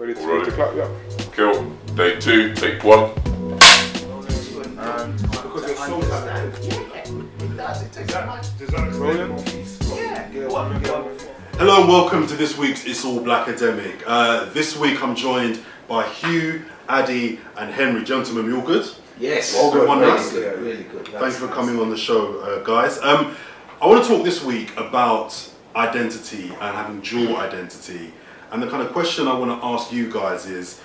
Ready to clap? Yeah. Cool. Day 2, take 1. Because they're so talented. Hello and welcome to this week's It's All Blakademik. This week I'm joined by Hugh, Addy and Henry. Gentlemen, you all good? Yes. Well, good. Really good. Thanks for coming on the show, guys. I want to talk this week about identity and having dual identity. And the kind of question I want to ask you guys is,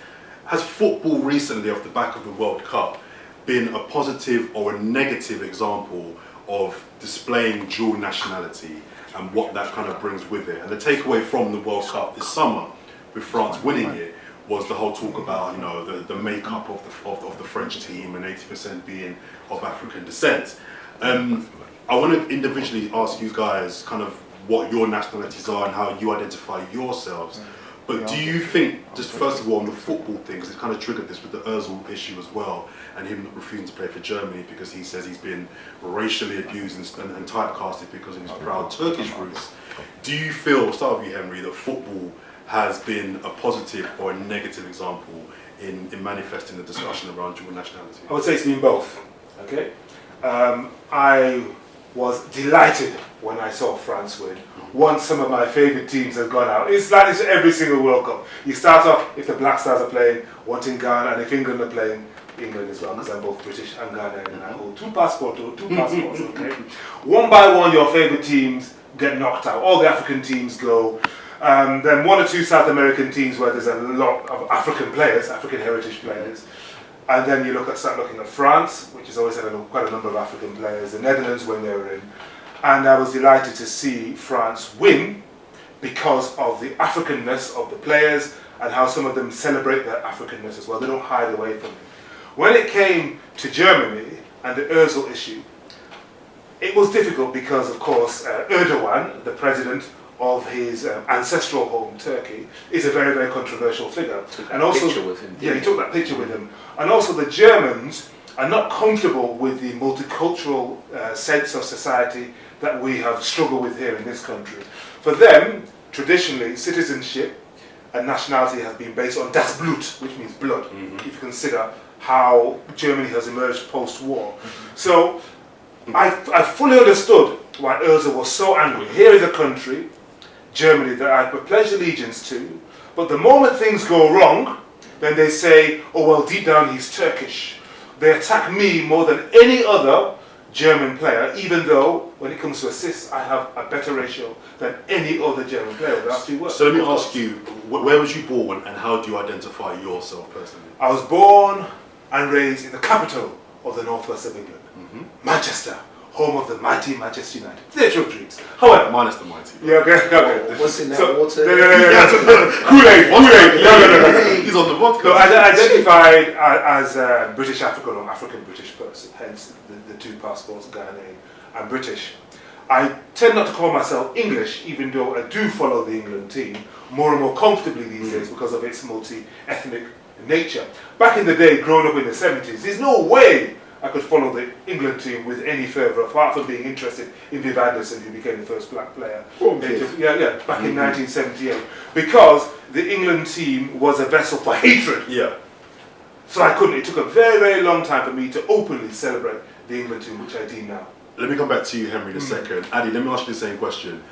has football recently, off the back of the World Cup, been a positive or a negative example of displaying dual nationality and what that kind of brings with it? And the takeaway from the World Cup this summer, with France winning it, was the whole talk about, you know, the makeup of the French team and 80% being of African descent. I want to individually ask you guys kind of what your nationalities are and how you identify yourselves. But do you think, just first of all on the football thing, because it kind of triggered this with the Ozil issue as well, and him refusing to play for Germany because he says he's been racially abused and typecasted because of his proud Turkish roots. Do you feel, start with you Henry, that football has been a positive or a negative example in manifesting the discussion around dual nationality? I would say it's been both. Okay. I was delighted when I saw France win. Once some of my favourite teams have gone out. It's like this every single World Cup. You start off, if the Black Stars are playing, wanting Ghana, and if England are playing, England as well, because I'm both British and Ghanaian, and I hold two passports, okay? One by one, your favourite teams get knocked out. All the African teams go. Then one or two South American teams where there's a lot of African players, African heritage players. And then you start looking at France, which has always had quite a number of African players, the Netherlands when they were in. And I was delighted to see France win because of the Africanness of the players and how some of them celebrate their Africanness as well. They don't hide away from it. When it came to Germany and the Ozil issue, it was difficult because, of course, Erdogan, the president of his ancestral home, Turkey, is a very, very controversial figure. And also, picture with him, he took that picture with him. And also the Germans are not comfortable with the multicultural sense of society that we have struggled with here in this country. For them, traditionally, citizenship and nationality has been based on das Blut, which means blood, if you consider how Germany has emerged post-war. So I fully understood why Ozil was so angry. Here is a country, Germany, that I pledge allegiance to, but the moment things go wrong, then they say, oh well, deep down he's Turkish. They attack me more than any other German player, even though when it comes to assists, I have a better ratio than any other German player. So let me ask you, where was you born and how do you identify yourself personally? I was born and raised in the capital of the northwest of England, Manchester, home of the mighty Manchester United. Theatre of dreams. However, minus the mighty. Yeah, okay. What's in that water? Kool-Aid. He's on the vodka. So I identified as a British African or African British person, hence the two passports, Ghanaian and British. I tend not to call myself English, even though I do follow the England team more and more comfortably these days because of its multi-ethnic nature. Back in the day, growing up in the 70s, there's no way I could follow the England team with any further, apart from being interested in Viv Anderson, who became the first black player. Back in 1978. Because the England team was a vessel for hatred. Yeah. So I couldn't. It took a very, very long time for me to openly celebrate the England team, which I do now. Let me come back to you, Henry, in a second. Addy, let me ask you the same question.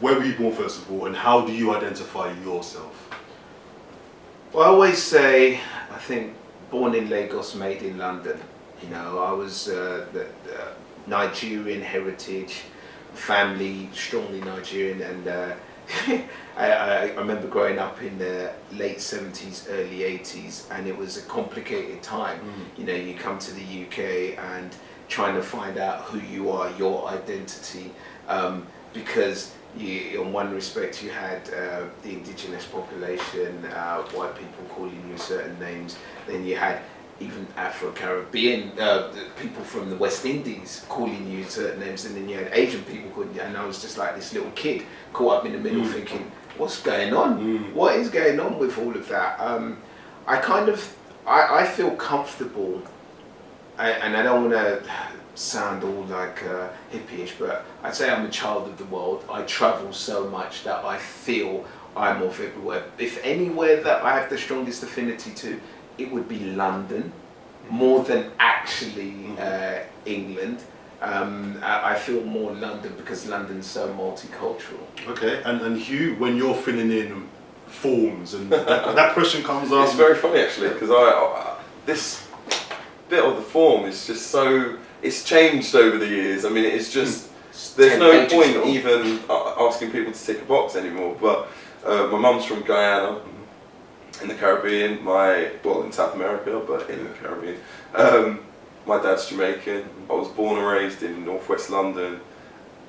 Where were you born, first of all, and how do you identify yourself? Well, I always say, I think, born in Lagos, made in London. You know, I was the Nigerian heritage, family, strongly Nigerian, and I remember growing up in the late 70s, early 80s, and it was a complicated time. You know, you come to the UK and trying to find out who you are, your identity, because you, in one respect, you had the indigenous population, white people calling you certain names, then you had even Afro-Caribbean people from the West Indies calling you certain names, and then you had Asian people calling you, and I was just like this little kid caught up in the middle thinking, what's going on? What is going on with all of that? I feel comfortable, and I don't want to sound all like hippie-ish, but I'd say I'm a child of the world. I travel so much that I feel I'm of everywhere. If anywhere that I have the strongest affinity to, it would be London, more than actually England. I feel more London because London's so multicultural. Okay, and Hugh, when you're filling in forms and that question comes up. It's very funny actually, because this bit of the form is just so, it's changed over the years. I mean, it's just, there's no point even asking people to tick a box anymore. But my mum's from Guyana, in the Caribbean, in South America, but in the Caribbean. My dad's Jamaican. I was born and raised in northwest London.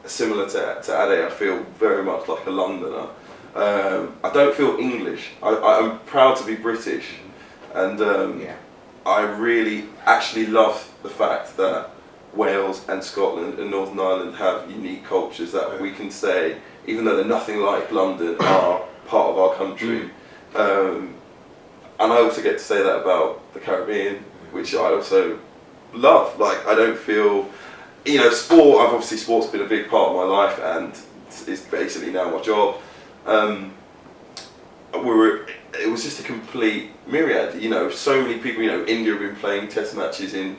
Similar to Ade, I feel very much like a Londoner. I don't feel English. I'm proud to be British, and I really actually love the fact that Wales and Scotland and Northern Ireland have unique cultures that we can say, even though they're nothing like London, are part of our country. And I also get to say that about the Caribbean, which I also love. Like, I don't feel, sport, obviously sport's been a big part of my life and it's basically now my job. It was just a complete myriad, so many people, India have been playing test matches in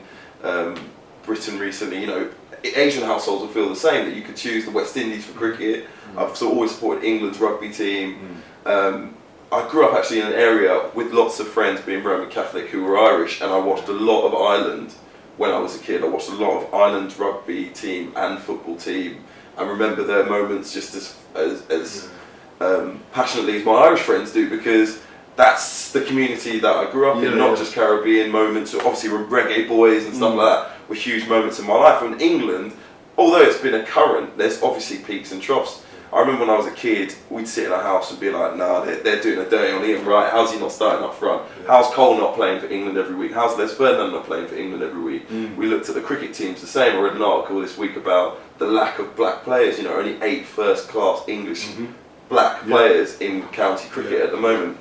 Britain recently, Asian households will feel the same, that you could choose the West Indies for cricket. I've always supported England's rugby team. I grew up actually in an area with lots of friends being Roman Catholic who were Irish, and I watched a lot of Ireland when I was a kid. I watched a lot of Ireland's rugby team and football team. I remember their moments just as passionately as my Irish friends do, because that's the community that I grew up in, not just Caribbean moments. Obviously, we're reggae boys and stuff like that were huge moments in my life. And England, although it's been a current, there's obviously peaks and troughs. I remember when I was a kid, we'd sit in our house and be like, nah, they're doing a dirty on Ian Wright. How's he not starting up front? How's Cole not playing for England every week? How's Les Ferdinand not playing for England every week? We looked at the cricket teams the same. I read an article this week about the lack of black players. Only 8 first-class English black players in county cricket at the moment.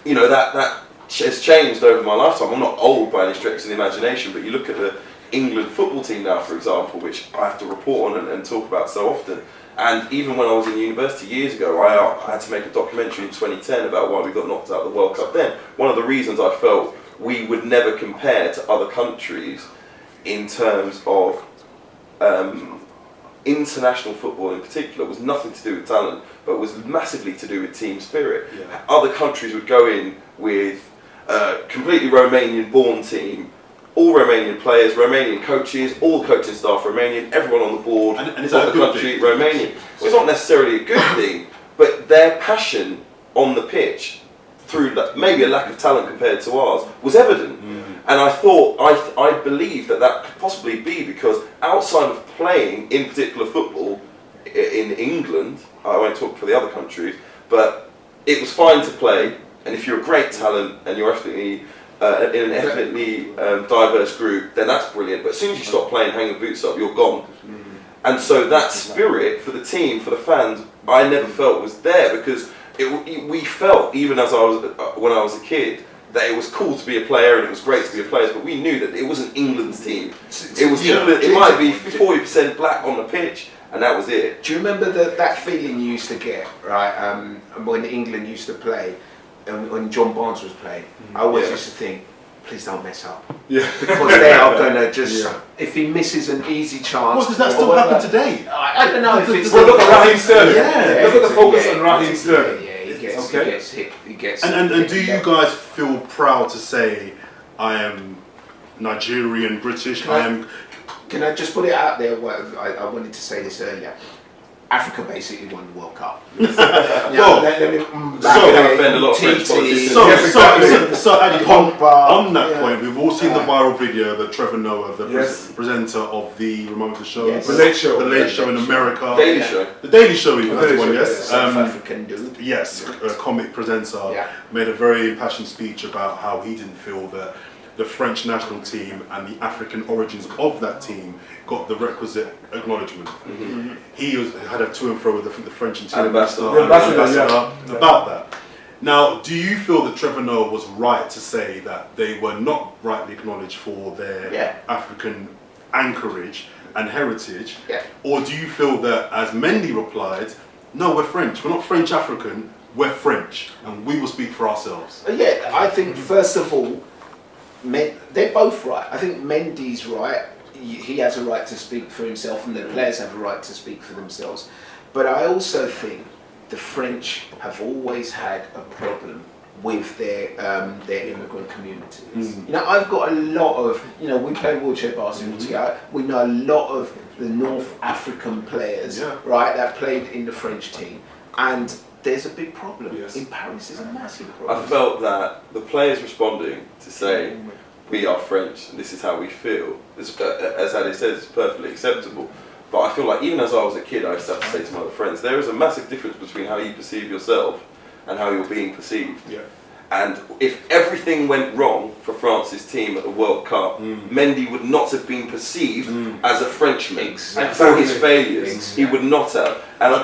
That has changed over my lifetime. I'm not old by any stretch of the imagination, but you look at the England football team now, for example, which I have to report on and talk about so often. And even when I was in university years ago, I had to make a documentary in 2010 about why we got knocked out of the World Cup then. One of the reasons I felt we would never compare to other countries in terms of international football in particular was nothing to do with talent, but was massively to do with team spirit. Other countries would go in with a completely Romanian-born team, all Romanian players, Romanian coaches, all the coaching staff Romanian, everyone on the board and of the country Romanian. Well, it's not necessarily a good thing, but their passion on the pitch, through maybe a lack of talent compared to ours, was evident. And I thought, I believe that could possibly be because outside of playing, in particular football, in England, I won't talk for the other countries, but it was fine to play, and if you're a great talent and you're ethnically in an ethnically diverse group, then that's brilliant. But as soon as you stop playing, hang your boots up, you're gone. And so that spirit for the team, for the fans, I never felt was there, because we felt, even as when I was a kid, that it was cool to be a player and it was great to be a player, but we knew that it wasn't England's team. It was England. It might be 40% black on the pitch, and that was it. Do you remember that feeling you used to get, right, when England used to play, when John Barnes was playing? I always used to think, please don't mess up. Because they are going to just, if he misses an easy chance... Well, does that still happen today? I don't know if it's... Well, look at Raheem Sterling. Yeah. Look at the focus on Raheem Sterling. He gets hit. And do you guys feel proud to say, I am Nigerian, British, Can I just put it out there? I wanted to say this earlier. Africa basically won the World Cup. Well, offend a lot of French politicians. So Andy, on that point, we've all seen the viral video that Trevor Noah, the presenter of the remote show, the Late Show, in America, Daily Show, the Daily Show, even that's one, yes, South African dude, a comic presenter, made a very impassioned speech about how he didn't feel that the French national team and the African origins of that team got the requisite acknowledgement. He had a to and fro with the French ambassador about that. Now, do you feel that Trevor Noah was right to say that they were not rightly acknowledged for their African anchorage and heritage? Or do you feel that, as Mendy replied, no, we're French, we're not French African, we're French and we will speak for ourselves. Yeah, I think first of all, they're both right. I think Mendy's right. He has a right to speak for himself, and the players have a right to speak for themselves. But I also think the French have always had a problem with their immigrant communities. You know, I've got a lot of, you know, we play wheelchair basketball together. We know a lot of the North African players, right, that played in the French team, and there's a big problem. In Paris, is a massive problem. I felt that the players responding to say, we are French and this is how we feel, as Ali says, it's perfectly acceptable. But I feel like even as I was a kid, I used to have to say to my other friends, there is a massive difference between how you perceive yourself and how you're being perceived. And if everything went wrong for France's team at the World Cup, Mendy would not have been perceived as a Frenchman. And for his failures, he would not have. Remember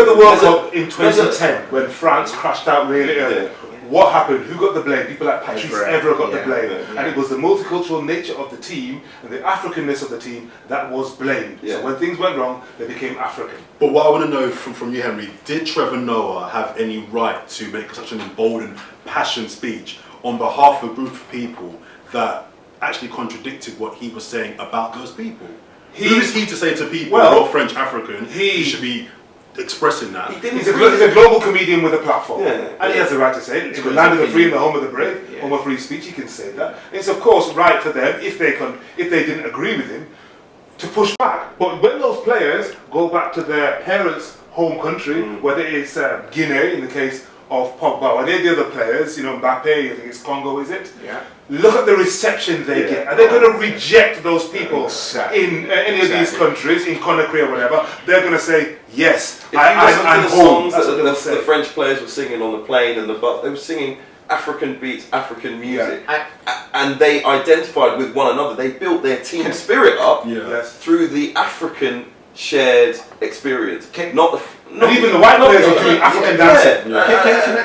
the World Cup in 2010 when France crashed out really early? What happened? Who got the blame? People like Patrice Evra got the blame. And it was the multicultural nature of the team and the Africanness of the team that was blamed. So when things went wrong, they became African. But what I want to know from you, Henry, did Trevor Noah have any right to make such an emboldened, passionate speech on behalf of a group of people that actually contradicted what he was saying about those people? Who is he to say to people, you're French African, he should be expressing that? He's a global comedian with a platform, and he has the right to say it. In the land of the free and the home of the brave, home of free speech, he can say that. It's of course right for them, if they didn't agree with him, to push back. But when those players go back to their parents' home country, whether it's Guinea in the case of Pogba, or any of the other players, you know, Mbappe, I think it's Congo, is it? Look at the reception they get. Are they going to reject those people in any of these countries, in Conakry or whatever? They're going to say, yes, I'm home. That's what the French players were singing on the plane and the bus. They were singing African beats, African music. And they identified with one another. They built their team spirit up through the African shared experience. And even the white players are doing African dancing.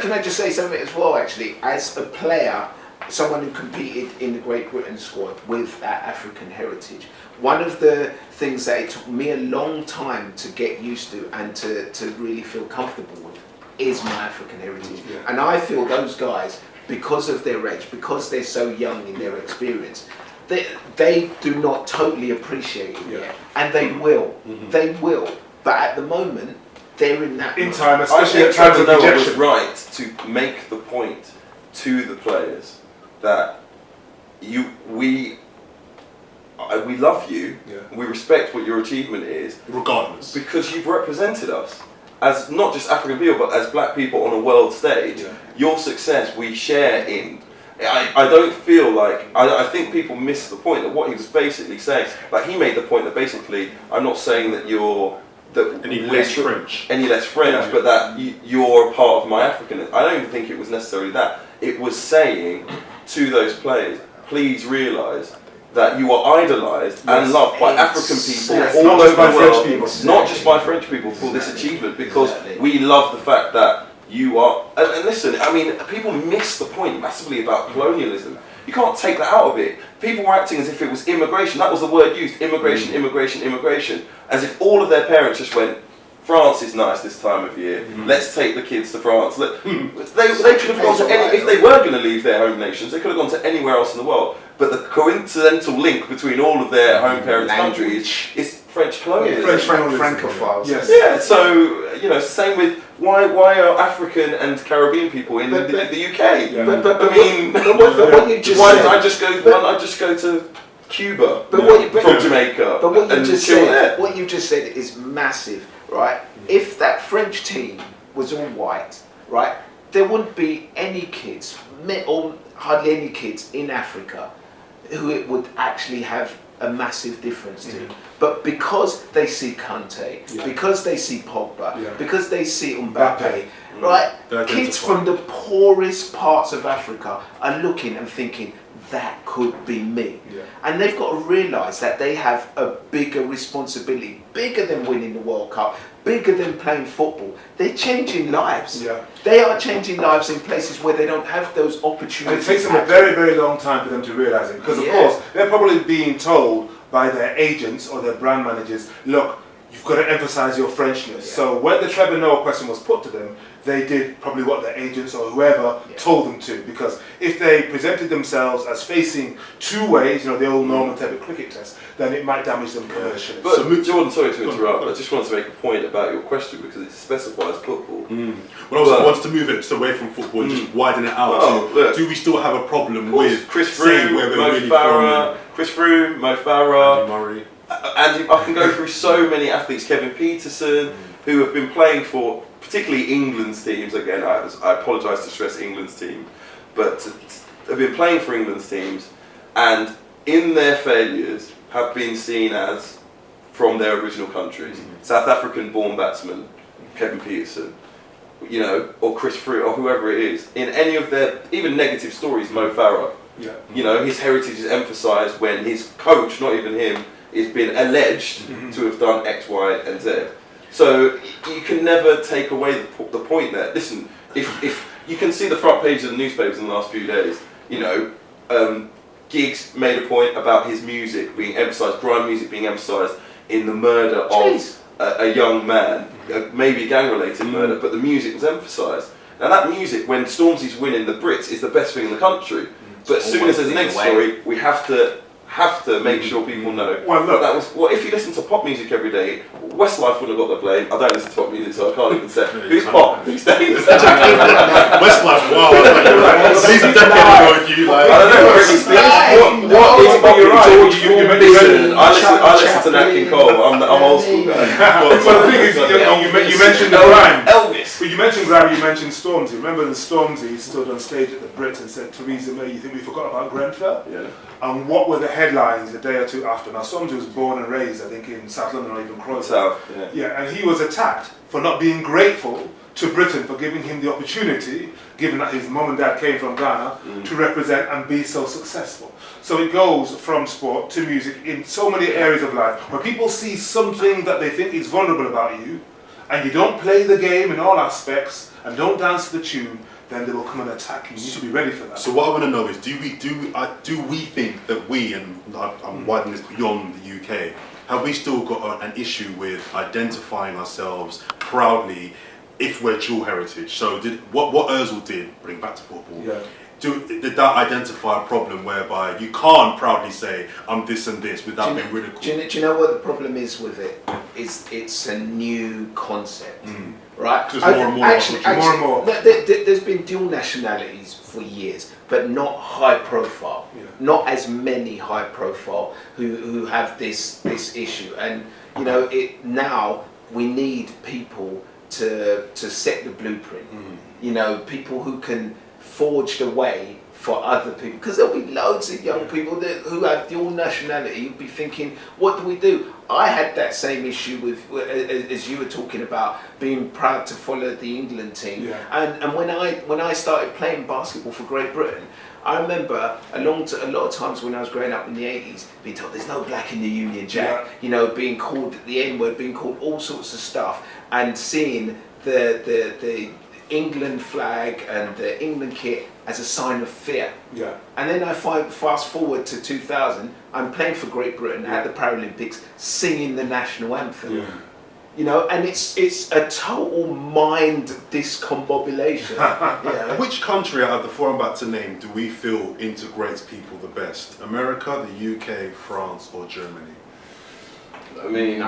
Can I just say something as well, actually? As a player, someone who competed in the Great Britain squad with that African heritage, one of the things that it took me a long time to get used to and to really feel comfortable with is my African heritage. And I feel those guys, because of their age, because they're so young in their experience, they do not totally appreciate it yet. And they will. They will. But at the moment, they're in that in time, especially at times of rejection. Was right to make the point to the players that we love you, we respect what your achievement is, regardless, because you've represented us as not just African people but as black people on a world stage. Your success we share in. I don't feel like, I think people miss the point of what he was basically saying. Like, he made the point that basically, I'm not saying that you're any less French, but that you're a part of my Africanness. I don't even think it was necessarily that. It was saying to those players, please realise that you are idolised and loved by African people all over the world, not just by French people, for this achievement, because we love the fact that you are, and listen, I mean, people miss the point massively about colonialism. You can't take that out of it. People were acting as if it was immigration. That was the word used, immigration, immigration, immigration. As if all of their parents just went, France is nice this time of year, let's take the kids to France. They could have gone to if they were going to leave their home nations, they could have gone to anywhere else in the world. But the coincidental link between all of their home parents' countries is French colonialism. French Francophiles. Yeah, so, you know, it's the same with why are African and Caribbean people in the UK? What you just why did I just go to Cuba from Jamaica? But what you just said is massive, right? If that French team was all white, right, there wouldn't be any kids, or hardly any kids in Africa who it would actually have a massive difference to. But because they see Kunlay, because they see Pogba, because they see Mbappe, right, kids from the poorest parts of Africa are looking and thinking, that could be me. And they've got to realise that they have a bigger responsibility, bigger than winning the World Cup, bigger than playing football. They're changing lives. They are changing lives in places where they don't have those opportunities. And it takes them a very, very long time for them to realise it. Because of course, they're probably being told by their agents or their brand managers, look, you've got to emphasise your Frenchness. So when the Trevor Noah question was put to them, they did probably what their agents or whoever told them to, because if they presented themselves as facing two ways, the old Norman Tebbit cricket test, then it might damage them commercially. But Jordan, sorry to interrupt, I just wanted to make a point about your question because it specifies football. Well, I wanted to move it just away from football and just widen it out. Do we still have a problem with Chris Froome, where we're Mo really Farah, Chris Froome, Mo Farah, Andy Murray? Andy, I can go through so many athletes, Kevin Peterson, who have been playing for particularly England's teams. Again, I apologise to stress England's team, but they've been playing for England's teams, and in their failures have been seen as from their original countries. South African-born batsman Kevin Peterson, or Chris Froome, or whoever it is. In any of their even negative stories, Mo Farah, his heritage is emphasised when his coach, not even him, is been alleged to have done X, Y, and Z. So you can never take away the point there. Listen, if you can see the front page of the newspapers in the last few days, Giggs made a point about his music being emphasised, grime music being emphasised in the murder of a young man, maybe a gang-related murder, but the music was emphasised. Now that music, when Stormzy's winning the Brits, is the best thing in the country. But as soon as there's the next story, we have to make sure people know. Well, look, that was if you listen to pop music every day, Westlife wouldn't have got the blame. I don't listen to pop music, so I can't even say who's pop these days. Westlife, wow. These a decade ago, if you like. I don't know, Britney Spears. What is pop? Listen, I listen to Nat King Cole. I'm old school guy. But the thing is, you mentioned grime. Elvis. Well, you mentioned grime, you mentioned Stormzy. Remember the Stormzy stood on stage at the Brits and said, Theresa May, you think we forgot about Grenfell? Yeah. And what were the headlines a day or two after? Now, Stormzy was born and raised, I think, in South London or even Croydon. South, yeah, and he was attacked for not being grateful to Britain for giving him the opportunity, given that his mum and dad came from Ghana, to represent and be so successful. So it goes from sport to music in so many areas of life. When people see something that they think is vulnerable about you, and you don't play the game in all aspects, and don't dance to the tune, then they will come and attack you. You need to be ready for that. So what I want to know is, do we think that we, and I'm widening this beyond the UK, have we still got an issue with identifying ourselves proudly if we're dual heritage? So what Ozil did, bring back to football, did that identify a problem whereby you can't proudly say I'm this and this without being ridiculed? Do you know what the problem is with it? It's a new concept, right? Because more and more. There's been dual nationalities for years, but not high profile. Not as many high profile who have this issue. And now we need people to set the blueprint. People who can forge the way for other people, because there'll be loads of young people who have dual nationality. You'll be thinking, what do we do? I had that same issue with, as you were talking about, being proud to follow the England team. And when I started playing basketball for Great Britain, I remember a lot of times when I was growing up in the 80s, being told there's no black in the Union Jack, being called the N-word, being called all sorts of stuff, and seeing the England flag and the England kit as a sign of fear. And then I fast forward to 2000, I'm playing for Great Britain at the Paralympics, singing the national anthem. And it's a total mind discombobulation. Which country out of the four I'm about to name do we feel integrates people the best? America, the UK, France, or Germany? I mean,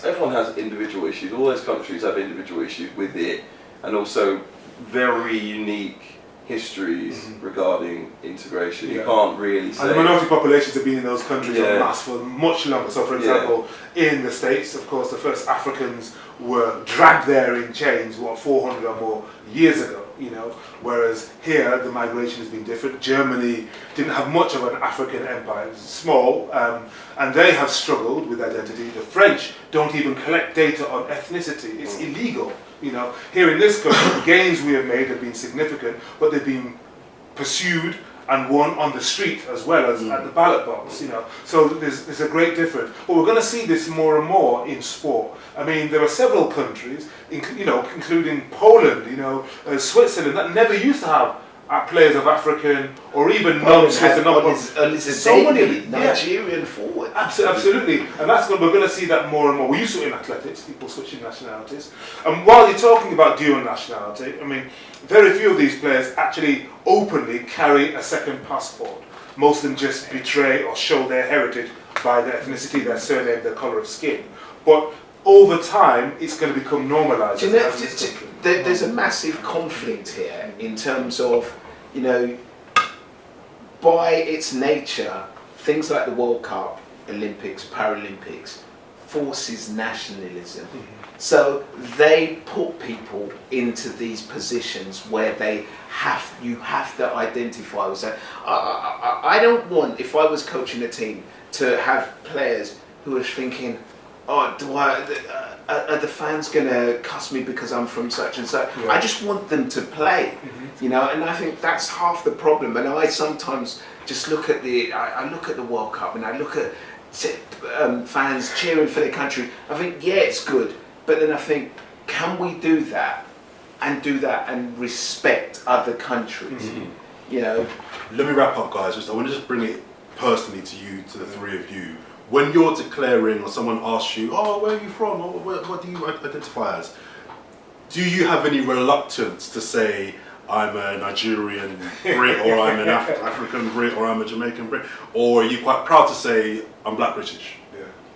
everyone has individual issues. All those countries have individual issues with it, and also very unique histories regarding integration. You can't really say. And the minority populations have been in those countries en masse for much longer. So, for example, in the States, of course, the first Africans were dragged there in chains, 400 or more years ago, whereas here the migration has been different. Germany didn't have much of an African empire, it was small, and they have struggled with identity. The French don't even collect data on ethnicity, it's illegal. Here in this country, the gains we have made have been significant, but they've been pursued and won on the street as well as at the ballot box. So there's a great difference. But we're going to see this more and more in sport. I mean, there are several countries, including Poland, Switzerland, that never used to have players of African or even Poland non-Swiss had and non so many yeah. Nigerian forward. Absolutely, and we're going to see that more and more. We used to in athletics, people switching nationalities. And while you're talking about dual nationality, I mean, very few of these players actually openly carry a second passport. Most of them just betray or show their heritage by their ethnicity, their surname, their colour of skin. But over time, it's going to become normalised. There's a massive conflict here in terms of, you know, by its nature, things like the World Cup, Olympics, Paralympics, forces nationalism. So they put people into these positions where you have to identify with. So I don't want, if I was coaching a team, to have players who are thinking, oh, are the fans going to cuss me because I'm from such and such? Yeah. I just want them to play, you know, and I think that's half the problem. And I sometimes just look at I look at the World Cup and I look at fans cheering for their country. I think, yeah, it's good, but then I think, can we do that and respect other countries? You know. Let me wrap up, guys. I want to just bring it personally to you, to the three of you. When you're declaring, or someone asks you, oh, where are you from, or what do you identify as? Do you have any reluctance to say, I'm a Nigerian Brit, or I'm an African Brit, or I'm a Jamaican Brit? Or are you quite proud to say, I'm Black British?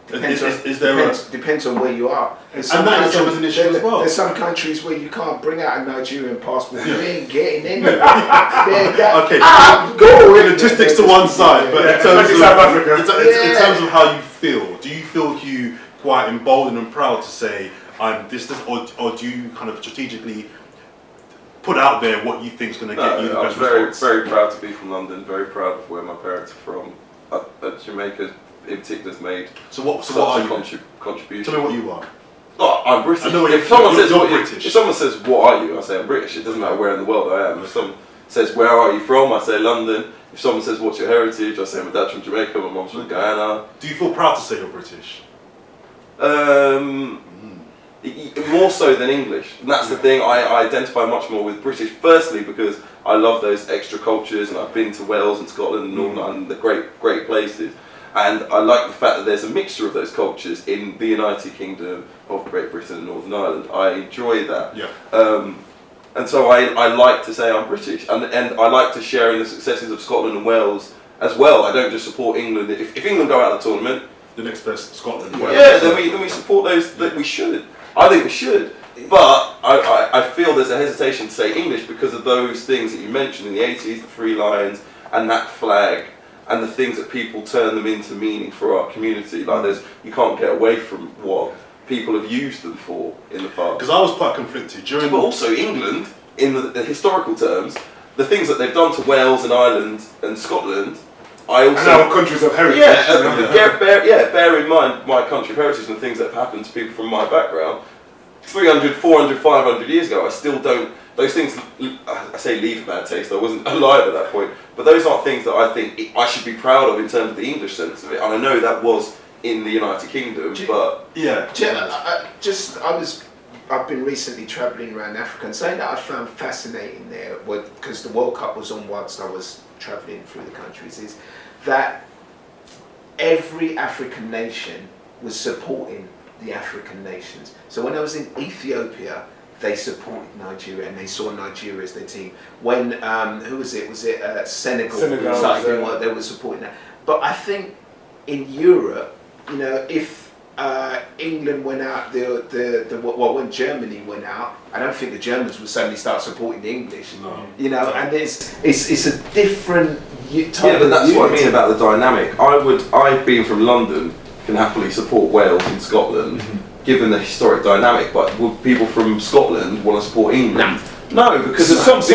Depends on where you are. And that is an issue as well. There's some countries where you can't bring out a Nigerian passport. You ain't getting in. Okay, go logistics to one side, but in terms of South Africa, in terms of how you feel, do you feel you quite emboldened and proud to say I'm this, or do you kind of strategically put out there what you think is going to get you the best response? I'm very proud to be from London. Very proud of where my parents are from. Jamaica in particular has made what are you? Contribution. Tell me what you are. Oh, I'm British. I know if someone says what are you, I say I'm British. It doesn't matter where in the world I am. If someone says where are you from, I say London. If someone says what's your heritage, I say my dad's from Jamaica, my mum's from Guyana. Do you feel proud to say you're British? More so than English, and that's the thing. I identify much more with British. Firstly, because I love those extra cultures, and I've been to Wales and Scotland and Northern Ireland, the great places. And I like the fact that there's a mixture of those cultures in the United Kingdom of Great Britain and Northern Ireland. I enjoy that. Yeah. And so I like to say I'm British, and I like to share in the successes of Scotland and Wales as well. I don't just support England. If England go out of the tournament, the next best Scotland. Yeah, then we support those. That we should. I think we should. But I feel there's a hesitation to say English because of those things that you mentioned in the 80s, the Three Lions and that flag, and the things that people turn them into meaning for our community. Like you can't get away from what people have used them for in the past. Because I was quite conflicted during. But also England, in the historical terms, the things that they've done to Wales and Ireland and Scotland. I also. And our countries of heritage. Bear in mind my country of heritage and the things that have happened to people from my background. 300, 400, 500 years ago, I still don't. Those things, I say leave a bad taste. I wasn't alive at that point, but those aren't things that I think I should be proud of in terms of the English sense of it. And I know that was in the United Kingdom, but yeah. I've been recently travelling around Africa, and something that I found fascinating there, because the World Cup was on whilst I was travelling through the countries, is that every African nation was supporting the African nations. So when I was in Ethiopia, they supported Nigeria and they saw Nigeria as their team. When, who was it? Was it Senegal? Started doing what they were supporting that. But I think in Europe, you know, if England went out, when Germany went out, I don't think the Germans would suddenly start supporting the English. No. You know, and it's a different type. Yeah, but that's of what I mean about the dynamic. I've been from London, can happily support Wales and Scotland, given the historic dynamic. But would people from Scotland want to support England? No, because of because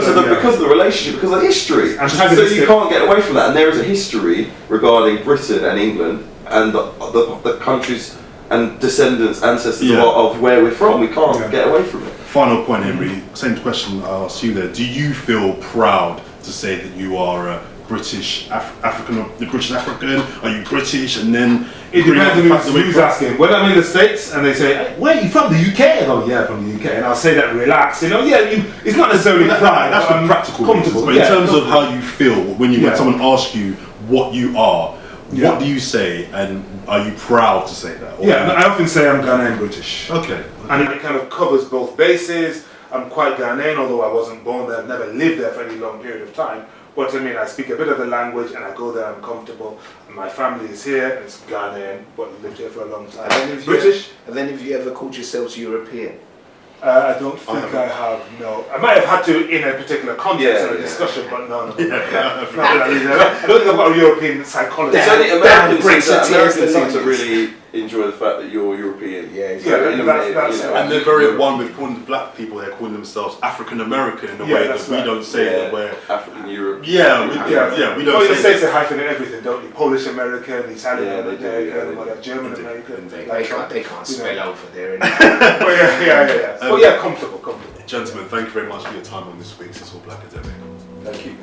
of the relationship, because of the history. So you can't get away from that. And there is a history regarding Britain and England and the countries and ancestors of where we're from. We can't get away from it. Final point, Henry. Same question I asked you there. Do you feel proud to say that you are a British African? Are you British? And then It depends on who's asking. When I'm in the States and they say, hey, where are you from? The UK? I go, yeah, from the UK. And I'll say that relaxed. You know, it's not necessarily pride. That's the practical comfortable. reasons. But in terms of how you feel when someone asks you what you are, what do you say, and are you proud to say that? I often say I'm Ghanaian British. Okay. And it kind of covers both bases. I'm quite Ghanaian, although I wasn't born there. I've never lived there for any long period of time. But I mean, I speak a bit of the language, and I go there, I'm comfortable. And my family is here, and it's Ghanaian, but lived here for a long time. British. And then have you ever called yourselves European? I don't think I have, no. I might have had to in a particular context or a discussion, but no. I don't think I've got a European psychology. It's only Americans seem to really enjoy the fact that you're European. And they're very at one with calling black people. They're calling themselves African American in a way that we don't say that we're African Europe. We don't. Well, the States they hyphenate everything, don't you? Polish American, Italian American, German American. They can't spell over there. Comfortable. Gentlemen, thank you very much for your time on this week's Blakademik. Thank you.